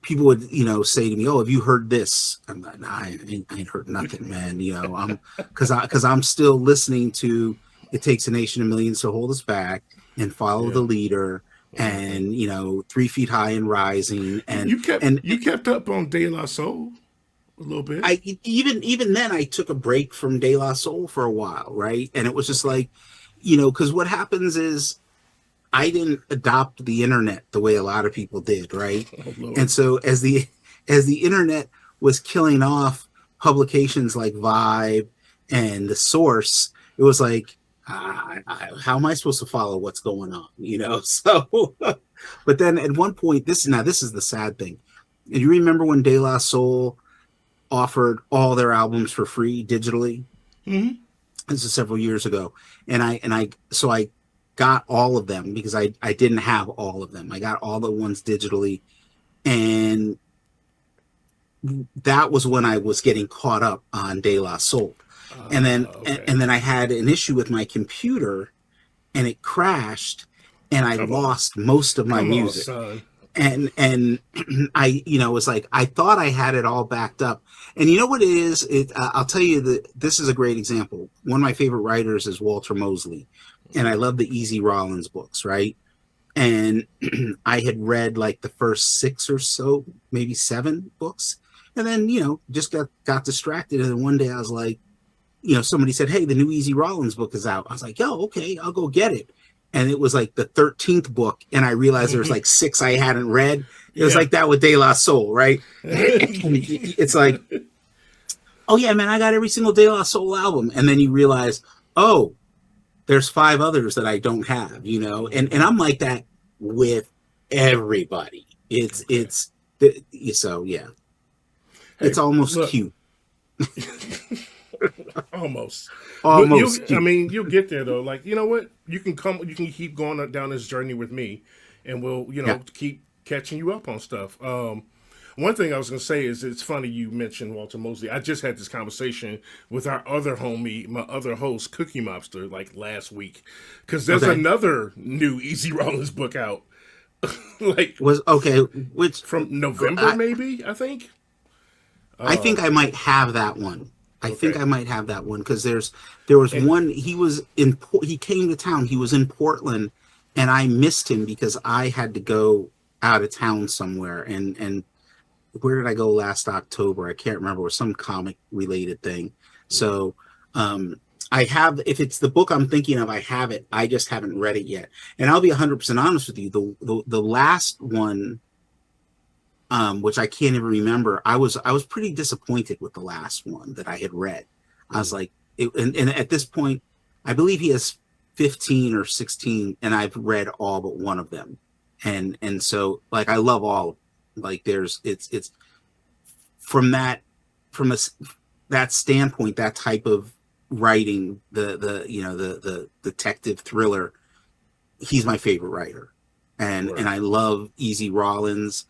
people would, you know, say to me, oh, have you heard this? I'm like, nah, I ain't heard nothing, man. You know, cause I'm still listening to It Takes a Nation of Millions to Hold Us Back and Follow the Leader. And, you know, 3 Feet High and Rising, and you kept up on De La Soul a little bit. Even then I took a break from De La Soul for a while, right? And it was just like, you know, because what happens is I didn't adopt the internet the way a lot of people did, right? And so as the internet was killing off publications like Vibe and The Source, it was like, how am I supposed to follow what's going on? You know, so, but then at one point, this is the sad thing. And you remember when De La Soul offered all their albums for free digitally? Mm-hmm. This is several years ago. And I got all of them because I didn't have all of them. I got all the ones digitally. And that was when I was getting caught up on De La Soul. And then I had an issue with my computer, and it crashed, and I lost most of my music. And I, you know, was like, I thought I had it all backed up. And you know what it is? I'll tell you that this is a great example. One of my favorite writers is Walter Mosley, and I love the Easy Rollins books, right? And I had read like the first 6 or so, maybe 7 books, and then, you know, just got distracted. And then one day I was like, you know, somebody said, hey, the new Easy Rollins book is out. I was like, yo, okay, I'll go get it. And it was like the 13th book. And I realized there was like 6 I hadn't read. It was like that with De La Soul, right? It's like, oh yeah, man, I got every single De La Soul album. And then you realize, oh, there's 5 others that I don't have, you know? And I'm like that with everybody. So yeah, it's almost cute. Almost. I mean, you'll get there though. Like, you know what? You can keep going down this journey with me, and we'll, you know, keep catching you up on stuff. One One thing I was going to say is it's funny you mentioned Walter Mosley. I just had this conversation with our other homie, my other host, Cookie Mobster, like last week, because there's another new Easy Rollins book out. Like Was okay, which from November, maybe I think. I think I might have that one. I think I might have that one because there was one. He was he came to town. He was in Portland, and I missed him because I had to go out of town somewhere. And where did I go last October? I can't remember. It was some comic related thing. So I have. If it's the book I'm thinking of, I have it. I just haven't read it yet. And I'll be 100% honest with you. The last one, which I can't even remember. I was pretty disappointed with the last one that I had read. I was like, and at this point, I believe he has 15 or 16, and I've read all but one of them. And so like I love all. Like it's from that standpoint, that type of writing, the detective thriller. He's my favorite writer, and I love Easy Rollins.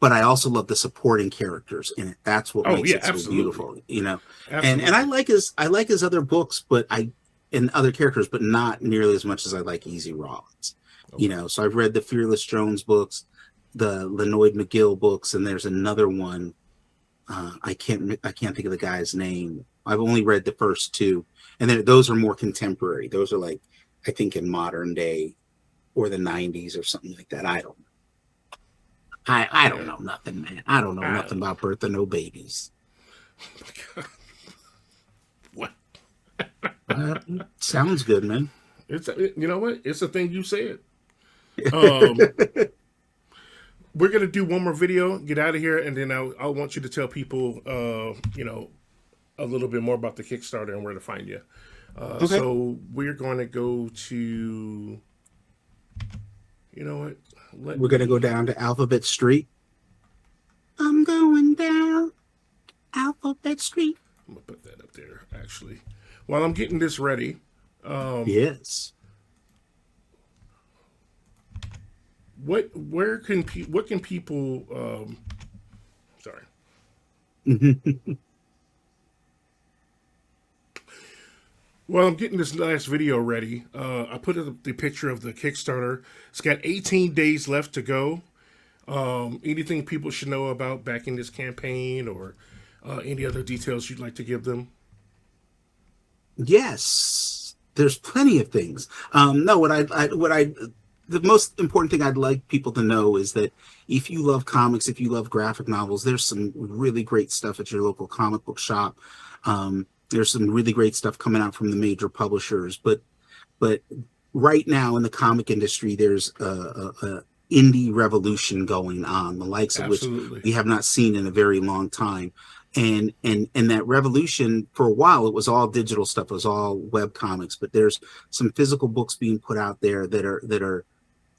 But I also love the supporting characters in it. That's what makes it so beautiful, you know. And I like his other books, and other characters, but not nearly as much as I like Easy Rollins. Okay. You know, so I've read the Fearless Jones books, the Lenoid McGill books, and there's another one. I can't think of the guy's name. I've only read the first two, and then those are more contemporary. Those are like, I think, in modern day or the 90s or something like that. I don't know. I don't know nothing, man. I don't know nothing about birth of no babies. What? Sounds good, man. It's you know what? It's a thing you said. We're gonna do one more video, get out of here, and then I want you to tell people, you know, a little bit more about the Kickstarter and where to find you. Okay. So we're going to go to, you know what? We're going to go down to Alphabet Street. I'm going down Alphabet Street. I'm going to put that up there, actually. While I'm getting this ready. Yes. What can people sorry. Well, I'm getting this last video ready. I put up the picture of the Kickstarter. It's got 18 days left to go. Anything people should know about backing this campaign, or any other details you'd like to give them? Yes, there's plenty of things. The most important thing I'd like people to know is that if you love comics, if you love graphic novels, there's some really great stuff at your local comic book shop. There's some really great stuff coming out from the major publishers, but right now in the comic industry, there's a indie revolution going on, the likes of which we have not seen in a very long time. And that revolution, for a while, it was all digital stuff, it was all web comics, but there's some physical books being put out there that are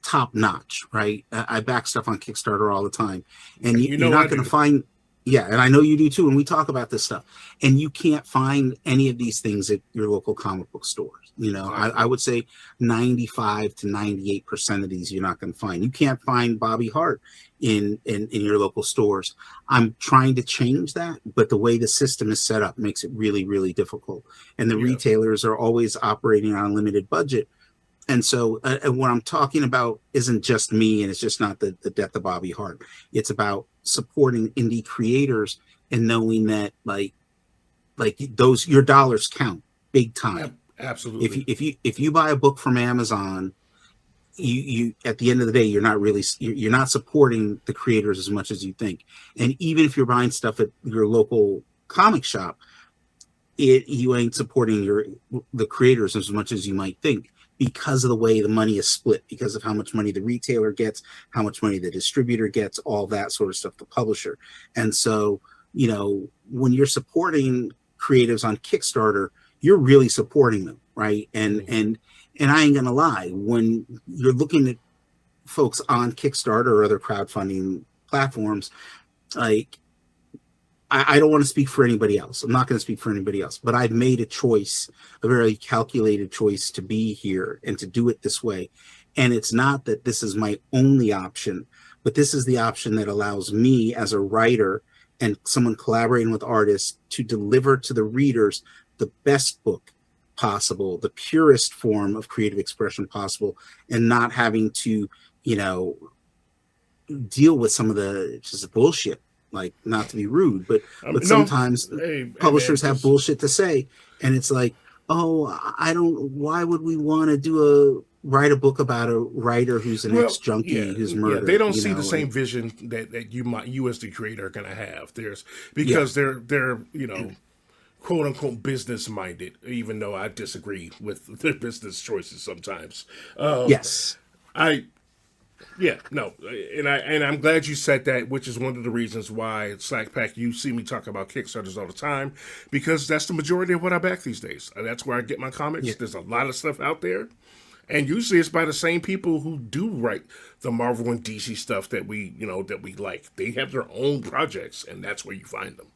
top notch, right? I back stuff on Kickstarter all the time, and you're not going to find. Yeah, and I know you do too, and we talk about this stuff. And you can't find any of these things at your local comic book stores. You know, I would say 95 to 98% of these you're not going to find. You can't find Bobby Hart in your local stores. I'm trying to change that, but the way the system is set up makes it really, really difficult. And the retailers are always operating on a limited budget. And so what I'm talking about isn't just me, and it's just not the death of Bobby Hart. It's about supporting indie creators and knowing that like those, your dollars count big time. Absolutely. If you buy a book from Amazon, you at the end of the day, you're not supporting the creators as much as you think. And even if you're buying stuff at your local comic shop, you ain't supporting the creators as much as you might think, because of the way the money is split, because of how much money the retailer gets, how much money the distributor gets, all that sort of stuff, the publisher. And so, you know, when you're supporting creatives on Kickstarter, you're really supporting them, right? And I ain't gonna lie, when you're looking at folks on Kickstarter or other crowdfunding platforms, like, I don't want to speak for anybody else. I'm not going to speak for anybody else, but I've made a choice, a very calculated choice to be here and to do it this way. And it's not that this is my only option, but this is the option that allows me as a writer and someone collaborating with artists to deliver to the readers the best book possible, the purest form of creative expression possible, and not having to, you know, deal with some of the just bullshit. Like, not to be rude, but sometimes publishers have bullshit to say, and it's like, oh, why would we want to write a book about a writer who's an ex-junkie who's murdered? Yeah, they don't see the same vision that you as the creator are going to have. Because they're you know, quote unquote business minded, even though I disagree with their business choices sometimes. Yes. And I'm glad you said that, which is one of the reasons why Slack Pack, you see me talk about Kickstarters all the time, because that's the majority of what I back these days. That's where I get my comics. Yeah. There's a lot of stuff out there, and usually it's by the same people who do write the Marvel and DC stuff that we like. They have their own projects, and that's where you find them.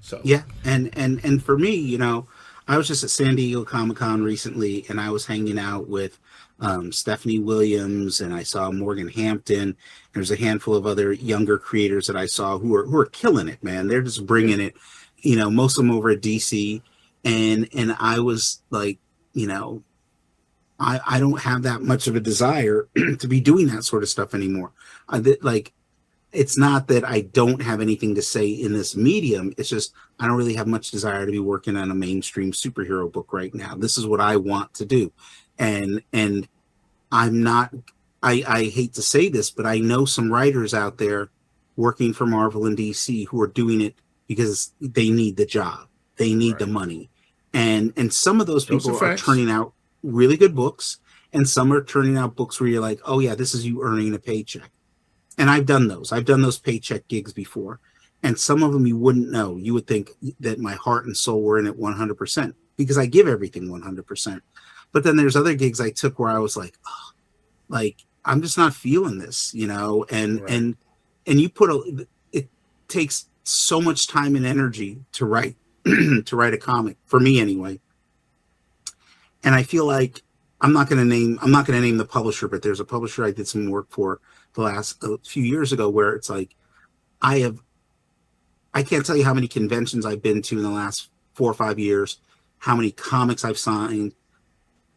So yeah, and for me, you know, I was just at San Diego Comic-Con recently, and I was hanging out with Stephanie Williams, and I saw Morgan Hampton. There's a handful of other younger creators that I saw who are killing it, man. They're just bringing it, you know, most of them over at DC. And I was like, you know, I don't have that much of a desire to be doing that sort of stuff anymore. It's not that I don't have anything to say in this medium. It's just I don't really have much desire to be working on a mainstream superhero book right now. This is what I want to do. And I'm not, I hate to say this, but I know some writers out there working for Marvel and DC who are doing it because they need the job. They need the money. And some of those people are turning out really good books, and some are turning out books where you're like, oh yeah, this is you earning a paycheck. And I've done those. I've done those paycheck gigs before. And some of them you wouldn't know. You would think that my heart and soul were in it 100% because I give everything 100%. But then there's other gigs I took where I was like, oh, like, I'm just not feeling this, you know? And you it takes so much time and energy to write, to write a comic, for me anyway. And I feel like I'm not going to name the publisher, but there's a publisher I did some work for the last few years ago where it's like, I can't tell you how many conventions I've been to in the last 4 or 5 years, how many comics I've signed.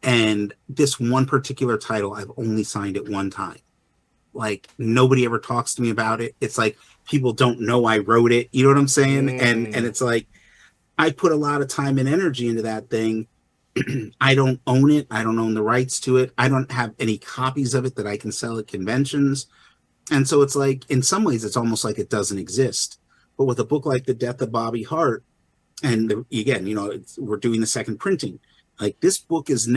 And this one particular title, I've only signed it one time. Like, nobody ever talks to me about it. It's like people don't know I wrote it. You know what I'm saying? And it's like, I put a lot of time and energy into that thing. I don't own it. I don't own the rights to it. I don't have any copies of it that I can sell at conventions. And so it's like, in some ways, it's almost like it doesn't exist. But with a book like The Death of Bobby Hart, and again, you know, we're doing the second printing. Like, this book is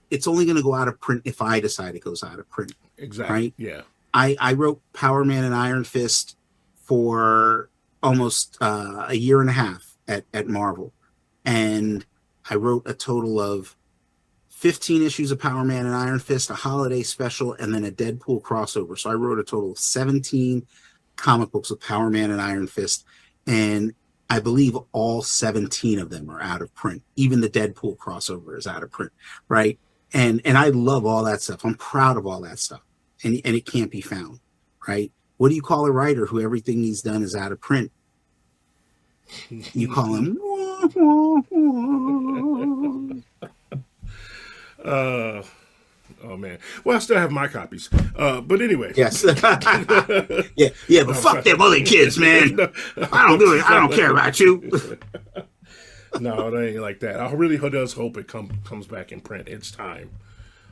it's only going to go out of print if I decide it goes out of print. Exactly. Right? Yeah. I wrote Power Man and Iron Fist for almost a year and a half at Marvel. And I wrote a total of 15 issues of Power Man and Iron Fist, a holiday special, and then a Deadpool crossover. So I wrote a total of 17 comic books of Power Man and Iron Fist. And I believe all 17 of them are out of print. Even the Deadpool crossover is out of print, right? And I love all that stuff. I'm proud of all that stuff. And it can't be found, right? What do you call a writer who everything he's done is out of print? You call him... Oh man. Well, I still have my copies. But anyway. Yes. yeah, but fuck them other kids, man. I don't do it. I don't care about you. No, it ain't like that. I really does hope it comes back in print. It's time.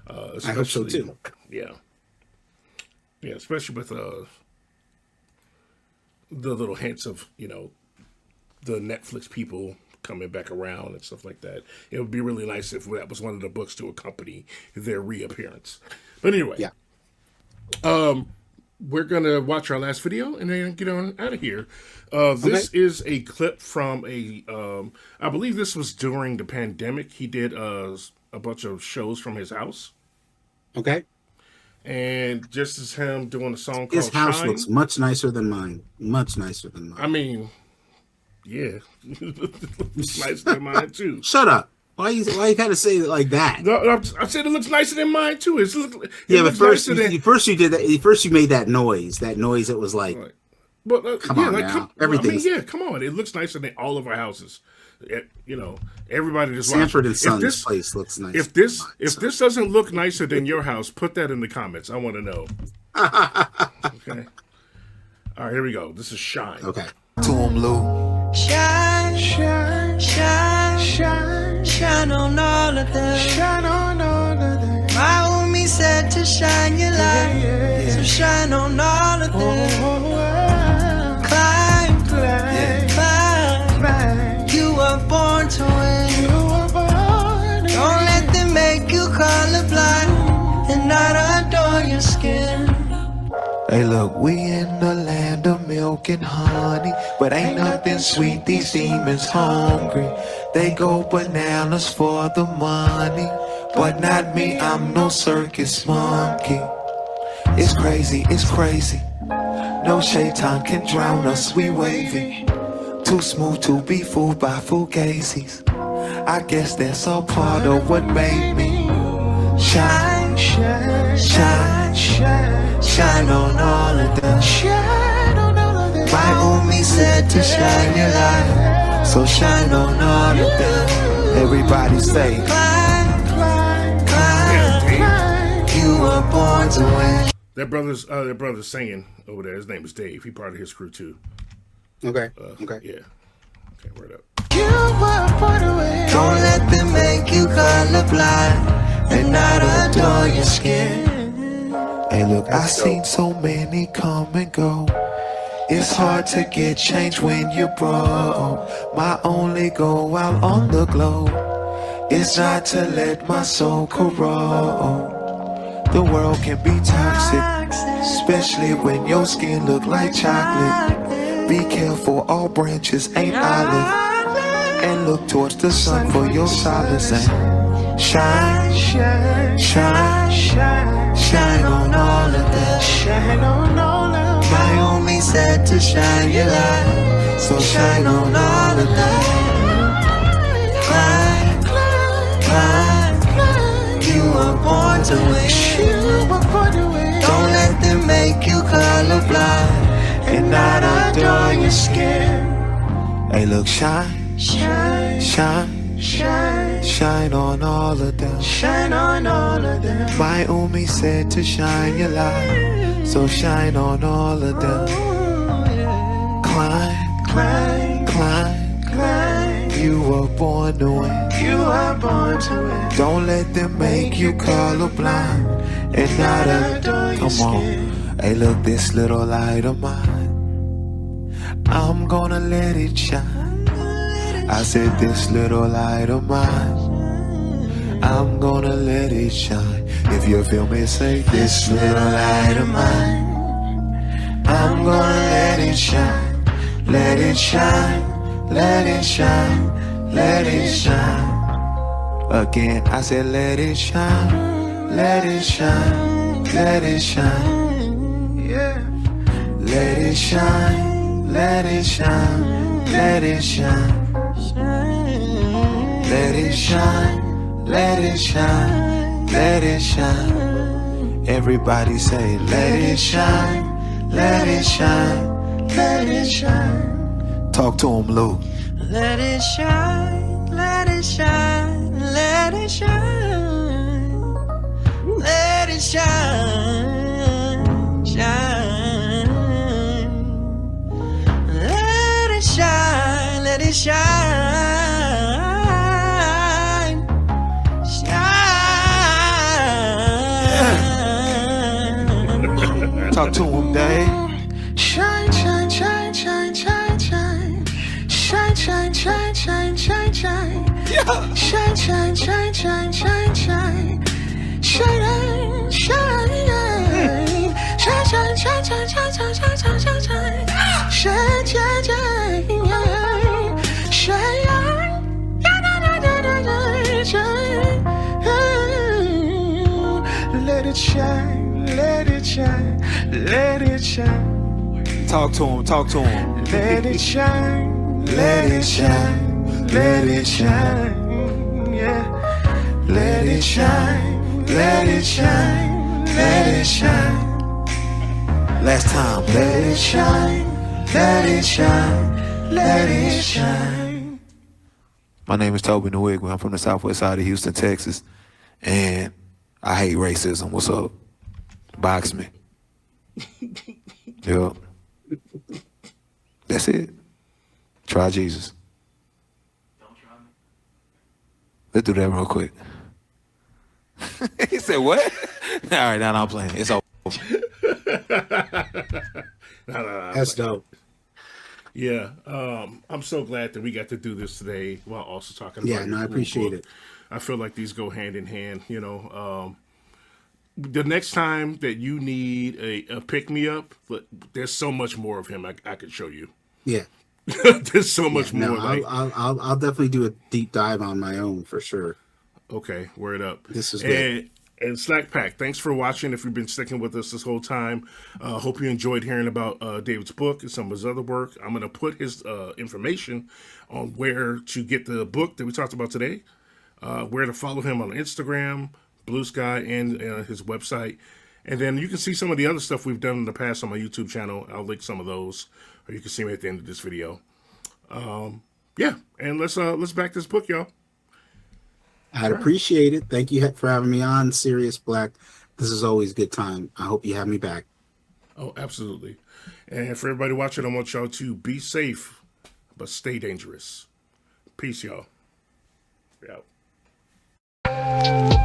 I hope so too. Yeah. Yeah, especially with the little hints of, you know, the Netflix people coming back around and stuff like that. It would be really nice if that was one of the books to accompany their reappearance. But anyway, we're gonna watch our last video and then get on out of here. This is a clip from I believe this was during the pandemic. He did a bunch of shows from his house. Okay. And just as him doing a song called His house Shine. looks much nicer than mine. Much nicer than mine. I mean, yeah. Nicer than mine too. Shut up. Why you gotta say it like that? No, I said it looks nicer than mine too. It Yeah, but looks first nicer than- you did that. First you made that noise. That noise that was like, But come on now. Everything's- come on. It looks nicer than all of our houses. You know, everybody just Sanford and watching. Son's place looks nice. If this doesn't look nicer than your house, put that in the comments. I want to know. Okay. All right, here we go. This is Shine. Okay. To him, Lou. Shine, shine, shine, shine, shine on all of them. Shine on all of them. My homie said to shine your light, so shine on all of them. Climb, climb, climb. You were born to win. Don't let them make you colorblind and not adore your skin. Hey, look, we in the land of milk and honey, but ain't nothing sweet. These demons hungry. They go bananas for the money, but not me. I'm no circus monkey. It's crazy, it's crazy. No shaitan can drown us. We wavy, too smooth to be fooled by fugazis. I guess that's all part of what made me shine, shine, shine, shine, shine on all of them. Shine on all of them. My homie said to shine your light, so shine on all of them. Everybody say, Climb, climb, climb, climb. You were born to win. That brother's singing over there. His name is Dave. He part of his crew too. Okay. Okay. Yeah. Okay, word up. You were born to win. Don't let them make you colorblind and not adore your skin. hey, look, I seen so many come and go. It's hard to get change when you're broke. My only goal out on the globe is not to let my soul corrode. The world can be toxic, especially when your skin look like chocolate. Be careful, all branches ain't olive. And look towards the sun for your solace. And shine, shine, shine, shine, shine on all of them. Shine on all of them. My homie said to shine your light, so shine on all of them. Climb, climb, climb. You were born to win. Don't let them make you colorblind and not adore your skin. Hey, look, shine, Shine, shine, shine, shine on all of them. shine on all of them. My Umi said to shine your light, so shine on all of them. Climb, Climb, climb, climb. you were born to win. You are born to win. Don't let them make you colorblind and not a. Come on, hey, look, this little light of mine, I'm gonna let it shine. I said, this little light of mine, I'm gonna let it shine. If you feel me, say, this little light of mine, I'm gonna let it shine. Let it shine, let it shine, let it shine. Again, I said, let it shine, let it shine, let it shine. Yeah. Let it shine, let it shine, let it shine. Let it shine, let it shine, let it shine. Everybody say, let it shine, let it shine, let it shine. Talk to him, Lou. Let it shine, let it shine, let it shine. Let it shine, shine. Let it shine, let it shine. Talk to him, Dave. Shine, shine, shine, shine, shine, shine. Shine, shine, shine, shine, shine, shine. Shine, shine, shine, shine, shine, shine. Shine, shine. Shine, shine, shine, shine, shine, shine, shine, shine, shine, shine. Shine, shine, shine, shine. Shine. Let it shine, let it shine, let it shine. Talk to him, talk to him. Let it shine, let it shine, let it shine. Yeah. let it shine, let it shine, let it shine. Last time, let it shine, let it shine, let it shine. My name is TOBE NWIGWE. I'm from the southwest side of Houston, Texas. And I hate racism. What's up? Box me. Yep. That's it. Try Jesus. Don't try me. Let's do that real quick. He said, what? All right, now I'm playing. It's over. That's dope. Yeah, I'm so glad that we got to do this today while also talking about Yeah, no, I appreciate it. I feel like these go hand in hand, you know. The next time that you need a pick-me-up, but there's so much more of him I could show you. Yeah. There's so much No, more. Like, I'll definitely do a deep dive on my own for sure. okay, word up. This is good. And Slack Pack, thanks for watching. If you've been sticking with us this whole time, hope you enjoyed hearing about David's book and some of his other work. I'm going to put his information on where to get the book that we talked about today, where to follow him on Instagram, Blue Sky, and his website. And then you can see some of the other stuff we've done in the past on my YouTube channel. I'll link some of those, or you can see them at the end of this video. Yeah, and let's back this book, y'all. I'd appreciate it. Thank you for having me on, Cerius, Blaq. This is always a good time. I hope you have me back. Oh, absolutely. And for everybody watching, I want y'all to be safe, but stay dangerous. Peace, y'all. We out.